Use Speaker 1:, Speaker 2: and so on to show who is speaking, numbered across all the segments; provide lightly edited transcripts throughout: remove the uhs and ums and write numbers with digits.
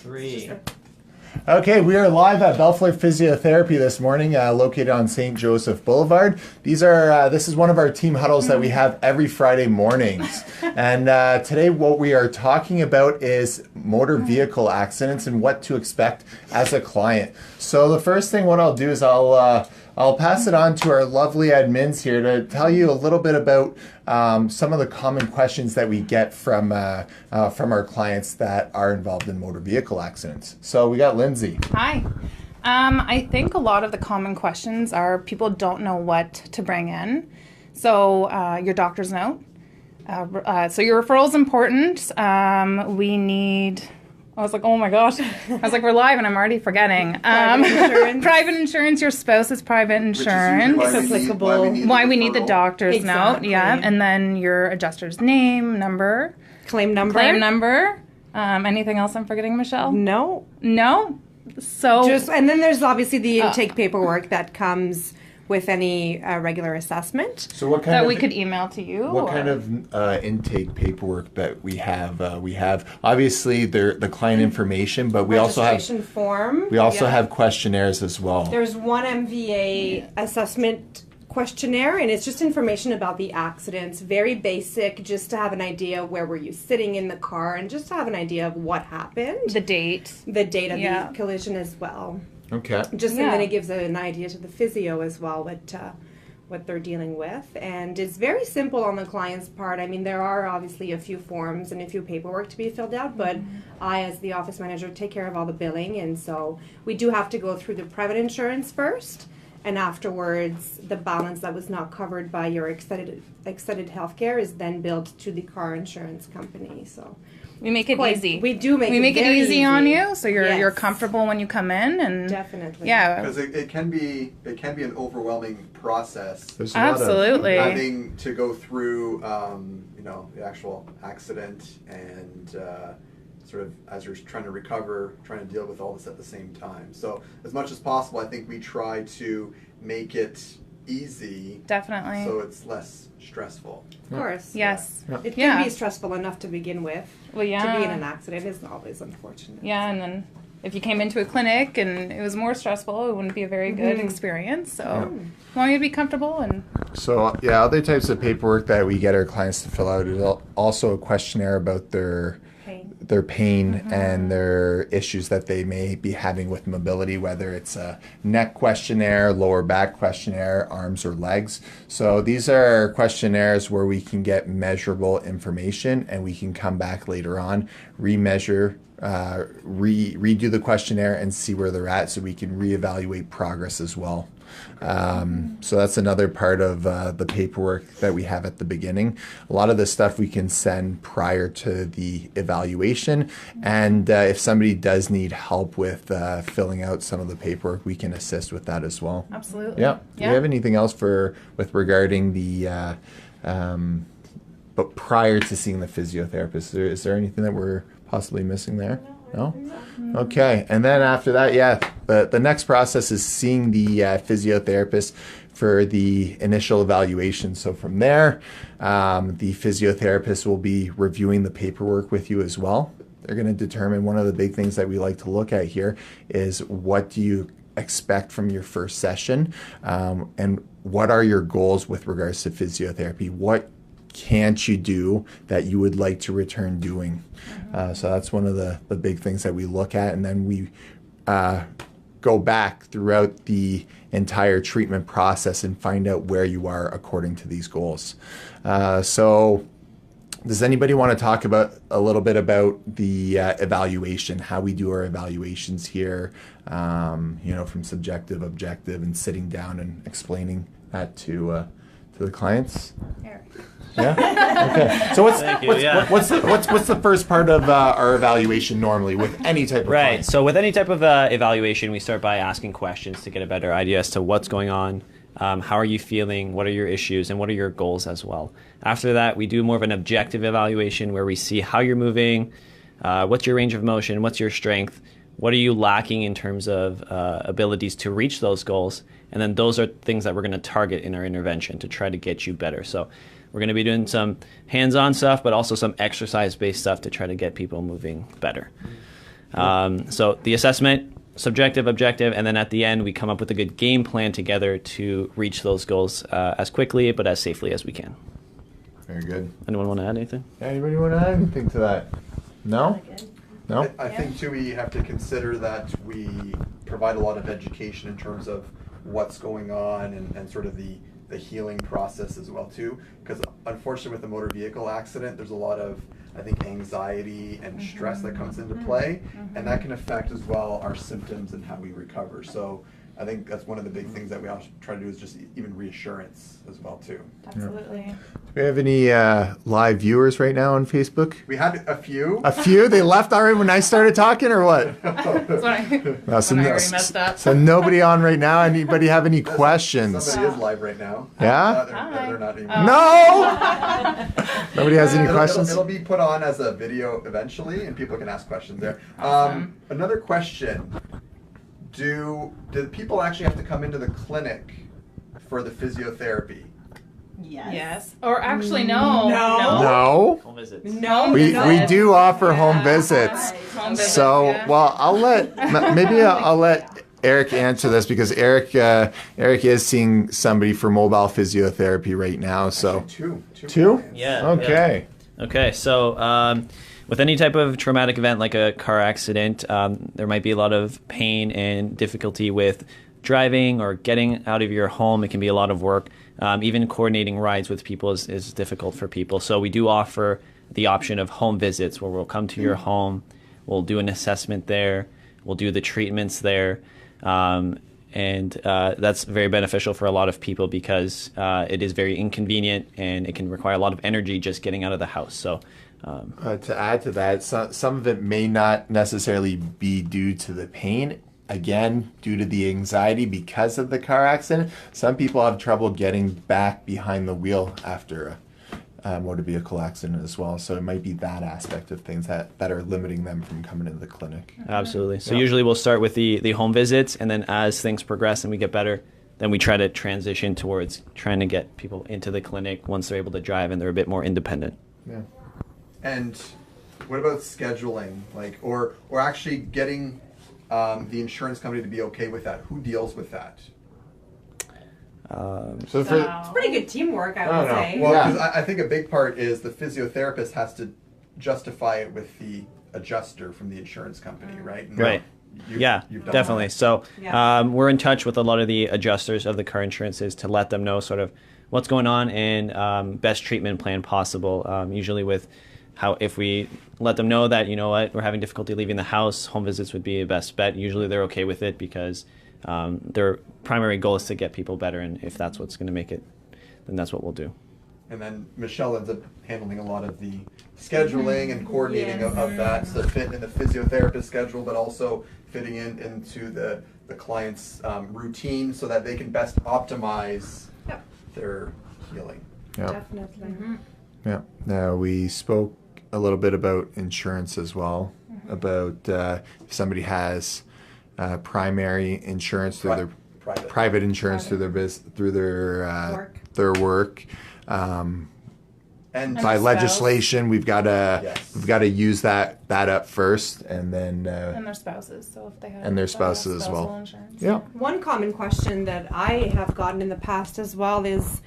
Speaker 1: 3.
Speaker 2: Okay, we are live at Belfleur Physiotherapy this morning, located on St. Joseph Boulevard. This is one of our team huddles that we have every Friday mornings. And today what we are talking about is motor vehicle accidents and what to expect as a client. So the first thing what I'll do is I'll pass it on to our lovely admins here to tell you a little bit about some of the common questions that we get from our clients that are involved in motor vehicle accidents. So we got Lindsay.
Speaker 3: Hi. I think a lot of the common questions are people don't know what to bring in. So your doctor's note. So your referral is important. We need... I was like, oh my gosh. I was like, we're live and I'm already forgetting. Private insurance, your spouse's private insurance. Why we need the doctor's note. Yeah. And then your adjuster's name, number.
Speaker 4: Claim number.
Speaker 3: Anything else I'm forgetting, Michelle?
Speaker 4: No.
Speaker 3: So
Speaker 4: and then there's obviously the intake paperwork that comes with any regular assessment.
Speaker 2: So what kind
Speaker 3: that we could email to you?
Speaker 2: What kind of intake paperwork that we have? We have obviously the client information, but we also have
Speaker 4: registration form.
Speaker 2: We also have questionnaires as well.
Speaker 4: There's one MVA assessment questionnaire, and it's just information about the accidents, very basic, just to have an idea where were you sitting in the car, and just to have an idea of what happened.
Speaker 3: The date of
Speaker 4: the collision as well.
Speaker 2: Okay.
Speaker 4: And then it gives an idea to the physio as well what they're dealing with, and it's very simple on the client's part. I mean, there are obviously a few forms and a few paperwork to be filled out, but I, as the office manager, take care of all the billing, and so we do have to go through the private insurance first, and afterwards the balance that was not covered by your extended healthcare is then billed to the car insurance company. So
Speaker 3: we make it easy.
Speaker 4: We do make
Speaker 3: it easy on you, so you're comfortable when you come in, and
Speaker 4: definitely,
Speaker 5: because it can be an overwhelming process.
Speaker 2: There's
Speaker 3: absolutely
Speaker 5: having to go through the actual accident and sort of as you're trying to recover, trying to deal with all this at the same time. So as much as possible, I think we try to make it easy.
Speaker 3: Definitely.
Speaker 5: So it's less stressful.
Speaker 4: Of course.
Speaker 3: Yes.
Speaker 4: Yeah. It can be stressful enough to begin with.
Speaker 3: Well, yeah.
Speaker 4: To be in an accident is always unfortunate.
Speaker 3: Yeah, and then if you came into a clinic and it was more stressful, it wouldn't be a very good experience. So we want you to be comfortable. And
Speaker 2: so, other types of paperwork that we get our clients to fill out is also a questionnaire about their pain and their issues that they may be having with mobility, whether it's a neck questionnaire, lower back questionnaire, arms or legs. So these are questionnaires where we can get measurable information, and we can come back later on, remeasure, redo the questionnaire and see where they're at, so we can reevaluate progress as well. So that's another part of the paperwork that we have at the beginning. A lot of the stuff we can send prior to the evaluation, and if somebody does need help with filling out some of the paperwork, we can assist with that as well.
Speaker 3: Absolutely.
Speaker 2: Yeah. Do you have anything else with regarding the but prior to seeing the physiotherapist? Is there anything that we're possibly missing there? No? Okay. And then after that, the next process is seeing the physiotherapist for the initial evaluation. So from there, the physiotherapist will be reviewing the paperwork with you as well. They're going to determine, one of the big things that we like to look at here is, what do you expect from your first session, and what are your goals with regards to physiotherapy? What can't you do that you would like to return doing? So that's one of the big things that we look at, and then we go back throughout the entire treatment process and find out where you are according to these goals. So does anybody want to talk about a little bit about the evaluation, how we do our evaluations here, from subjective, objective, and sitting down and explaining that to the clients? Yeah. Okay. So what's the first part of our evaluation normally with any type of client?
Speaker 1: So with any type of evaluation, we start by asking questions to get a better idea as to what's going on, how are you feeling, what are your issues, and what are your goals as well. After that, we do more of an objective evaluation where we see how you're moving, what's your range of motion, what's your strength, what are you lacking in terms of abilities to reach those goals, and then those are things that we're going to target in our intervention to try to get you better. So we're going to be doing some hands-on stuff, but also some exercise-based stuff to try to get people moving better. So the assessment, subjective, objective, and then at the end we come up with a good game plan together to reach those goals as quickly but as safely as we can.
Speaker 2: Very good.
Speaker 1: Anyone want to add anything?
Speaker 2: Anybody want to add anything to that? No? No?
Speaker 5: I think too we have to consider that we provide a lot of education in terms of what's going on and sort of the healing process as well too, because unfortunately with a motor vehicle accident there's a lot of, I think, anxiety and stress that comes into play, and that can affect as well our symptoms and how we recover. So I think that's one of the big things that we also try to do is just even reassurance as well too.
Speaker 3: Absolutely.
Speaker 2: Do we have any live viewers right now on Facebook?
Speaker 5: We had a few.
Speaker 2: A few? They left already when I started talking, or what?
Speaker 3: That's what I,
Speaker 2: No, so,
Speaker 3: when I already messed up.
Speaker 2: so nobody on right now. Anybody have any questions?
Speaker 5: Somebody is live right now.
Speaker 2: Yeah?
Speaker 5: They're not anymore.
Speaker 2: No! Nobody has any questions?
Speaker 5: It'll be put on as a video eventually, and people can ask questions there.
Speaker 3: Awesome.
Speaker 5: Another question: Do people actually have to come into the clinic for the physiotherapy?
Speaker 3: Yes. Or actually, no.
Speaker 2: No.
Speaker 1: Home visits.
Speaker 4: No,
Speaker 2: We do offer home
Speaker 3: Yeah.
Speaker 2: visits.
Speaker 3: Home visits,
Speaker 2: So,
Speaker 3: yeah.
Speaker 2: well, I'll let Eric answer this, because Eric is seeing somebody for mobile physiotherapy right now. So,
Speaker 5: Two
Speaker 2: two?
Speaker 5: clients.
Speaker 1: Yeah.
Speaker 2: Okay.
Speaker 1: Okay, so with any type of traumatic event like a car accident, there might be a lot of pain and difficulty with driving or getting out of your home. It can be a lot of work. Even coordinating rides with people is difficult for people. So we do offer the option of home visits, where we'll come to your home, we'll do an assessment there, we'll do the treatments there. And that's very beneficial for a lot of people, because it is very inconvenient and it can require a lot of energy just getting out of the house. So
Speaker 2: To add to that, some of it may not necessarily be due to the pain. Again, due to the anxiety because of the car accident. Some people have trouble getting back behind the wheel after a motor vehicle accident as well. So it might be that aspect of things that are limiting them from coming into the clinic.
Speaker 1: absolutely. So
Speaker 2: Yeah.
Speaker 1: usually we'll start with the home visits, and then as things progress and we get better, then we try to transition towards trying to get people into the clinic once they're able to drive and they're a bit more independent.
Speaker 2: Yeah.
Speaker 5: And what about scheduling, like, or actually getting the insurance company to be okay with that? Who deals with that?
Speaker 2: So for
Speaker 4: It's pretty good teamwork, I would
Speaker 2: no.
Speaker 4: say.
Speaker 5: Well,
Speaker 2: Yeah.
Speaker 5: because I think a big part is the physiotherapist has to justify it with the adjuster from the insurance company, right? And
Speaker 1: Right.
Speaker 5: you've
Speaker 1: Yeah,
Speaker 5: done
Speaker 1: definitely.
Speaker 5: that.
Speaker 1: So
Speaker 4: Yeah.
Speaker 1: we're in touch with a lot of the adjusters of the car insurances to let them know sort of what's going on and best treatment plan possible. Usually with how, if we let them know that, you know what, we're having difficulty leaving the house, home visits would be a best bet. Usually they're okay with it, because their primary goal is to get people better, and if that's what's going to make it, then that's what we'll do.
Speaker 5: And then Michelle ends up handling a lot of the scheduling and coordinating of that to fit in the physiotherapist schedule, but also fitting into the client's routine so that they can best optimize their healing.
Speaker 2: yeah.
Speaker 4: Definitely.
Speaker 2: Yeah. Now, we spoke a little bit about insurance as well, about if somebody has primary insurance through their
Speaker 5: Private.
Speaker 2: insurance through their
Speaker 4: Work.
Speaker 2: their work.
Speaker 5: And
Speaker 2: By
Speaker 3: spouse.
Speaker 2: legislation, we've got to
Speaker 5: Yes.
Speaker 2: use that up first, and then
Speaker 3: And their spouses. So if they have
Speaker 2: And their spouses as well.
Speaker 3: spousal insurance.
Speaker 2: yeah.
Speaker 4: One common question that I have gotten in the past as well is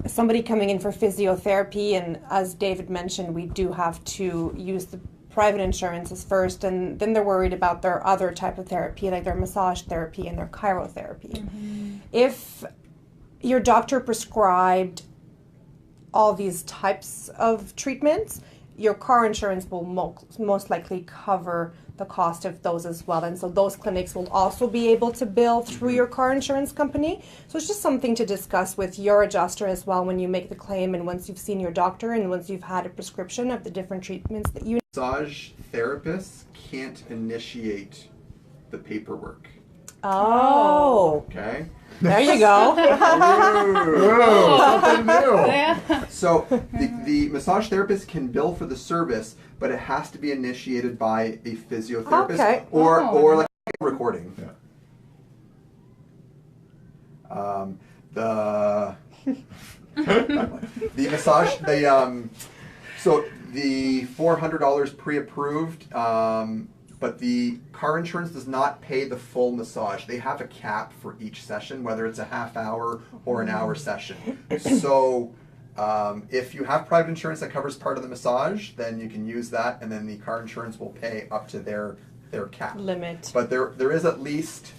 Speaker 4: somebody coming in for physiotherapy, and as David mentioned, we do have to use the private insurances first, and then they're worried about their other type of therapy, like their massage therapy and their chirotherapy. If your doctor prescribed all these types of treatments, your car insurance will most likely cover the cost of those as well. And so those clinics will also be able to bill through your car insurance company. So it's just something to discuss with your adjuster as well when you make the claim, and once you've seen your doctor and once you've had a prescription of the different treatments that you
Speaker 5: massage therapists can't initiate the paperwork.
Speaker 4: Oh,
Speaker 5: Okay.
Speaker 4: there you go.
Speaker 2: Ooh, something new.
Speaker 3: Yeah.
Speaker 5: So the massage therapist can bill for the service, but it has to be initiated by a physiotherapist
Speaker 4: Okay.
Speaker 5: or like a recording.
Speaker 2: Yeah.
Speaker 5: The massage so the $400 pre-approved but the car insurance does not pay the full massage. They have a cap for each session, whether it's a half hour or an hour session. So if you have private insurance that covers part of the massage, then you can use that, and then the car insurance will pay up to their cap
Speaker 4: Limit.
Speaker 5: But there is at least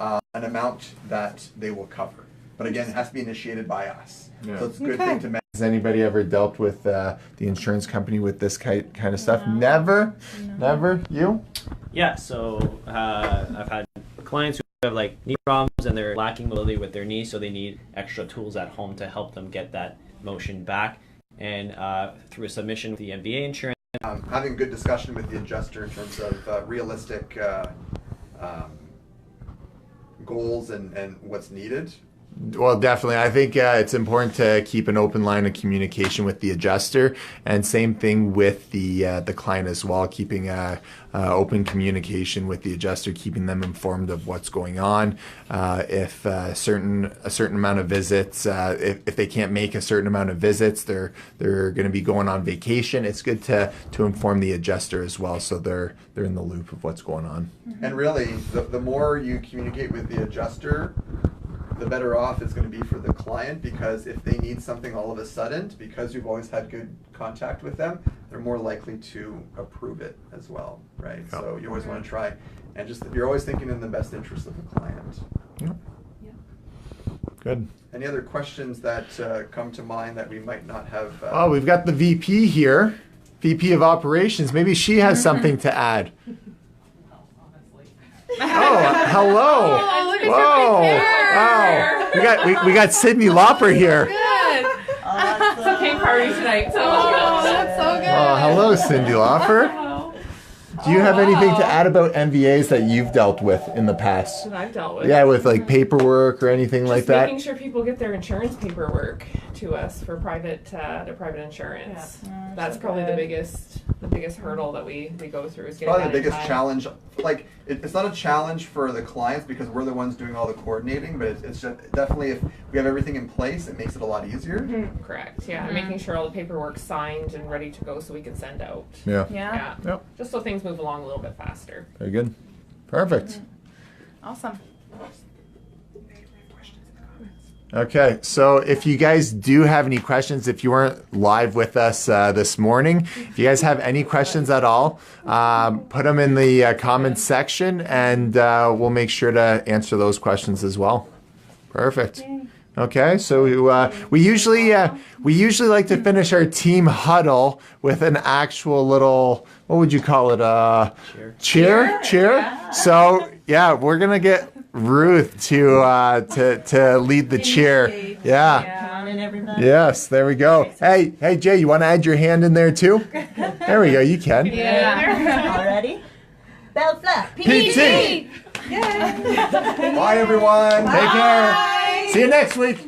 Speaker 5: an amount that they will cover. But again, it has to be initiated by us.
Speaker 2: Yeah.
Speaker 5: So it's a good thing to mention.
Speaker 2: Has anybody ever dealt with the insurance company with this kind of stuff? Never? Never? You?
Speaker 1: Yeah, so I've had clients who have like knee problems and they're lacking mobility with their knee, so they need extra tools at home to help them get that motion back. And through a submission with the MVA insurance.
Speaker 5: Having a good discussion with the adjuster in terms of realistic goals and what's needed.
Speaker 2: Well, definitely. I think it's important to keep an open line of communication with the adjuster, and same thing with the client as well. Keeping open communication with the adjuster, keeping them informed of what's going on. If a certain amount of visits, if they can't make a certain amount of visits, they're going to be going on vacation. It's good to inform the adjuster as well, so they're in the loop of what's going on.
Speaker 5: And really, the more you communicate with the adjuster, the better off it's going to be for the client, because if they need something all of a sudden, because you've always had good contact with them, they're more likely to approve it as well, right?
Speaker 2: Yep.
Speaker 5: So you always want to try, and just you're always thinking in the best interest of the client.
Speaker 2: Yep. Good.
Speaker 5: Any other questions that come to mind that we might not have?
Speaker 2: Oh, we've got the VP here, VP of Operations. Maybe she has something to add. Oh, hello.
Speaker 3: Oh, look at
Speaker 2: Whoa.
Speaker 3: your big hair.
Speaker 2: Wow. We got Sydney Lauper here.
Speaker 3: Good.
Speaker 6: It's a pink party tonight. So
Speaker 3: Oh, that's so good.
Speaker 2: Oh, hello, Cindy Lauper. Do you have anything to add about MVAs that you've dealt with in the past?
Speaker 6: that I've dealt with.
Speaker 2: Yeah, with like paperwork or anything like
Speaker 6: Just
Speaker 2: that?
Speaker 6: making sure people get their insurance paperwork to us for their private insurance.
Speaker 3: Yeah.
Speaker 6: That's
Speaker 3: So
Speaker 6: probably
Speaker 3: good.
Speaker 6: the biggest hurdle that we go through is getting
Speaker 5: Probably
Speaker 6: that
Speaker 5: the
Speaker 6: in
Speaker 5: biggest
Speaker 6: time.
Speaker 5: challenge. Like it's not a challenge for the clients because we're the ones doing all the coordinating, but it's just definitely if we have everything in place, it makes it a lot easier.
Speaker 6: Correct. Yeah, and making sure all the paperwork's signed and ready to go so we can send out.
Speaker 2: Yeah.
Speaker 3: Yeah.
Speaker 2: Yep.
Speaker 6: Just so things move along a little bit faster.
Speaker 2: Very good. Perfect.
Speaker 3: Awesome.
Speaker 2: Okay, so if you guys do have any questions, if you weren't live with us this morning, if you guys have any questions at all, put them in the comments section, and we'll make sure to answer those questions as well. Perfect. Okay, so we usually like to finish our team huddle with an actual little, what would you call it? Cheer. So yeah, we're gonna get Ruth to lead the cheer. Yeah.
Speaker 7: Come on in, everybody.
Speaker 2: Yes, there we go. Hey, Jay, you want to add your hand in there too? There we go. You can.
Speaker 3: Yeah.
Speaker 7: All ready? Bell flat.
Speaker 2: PT.
Speaker 5: Bye everyone.
Speaker 2: Take care. See you next week.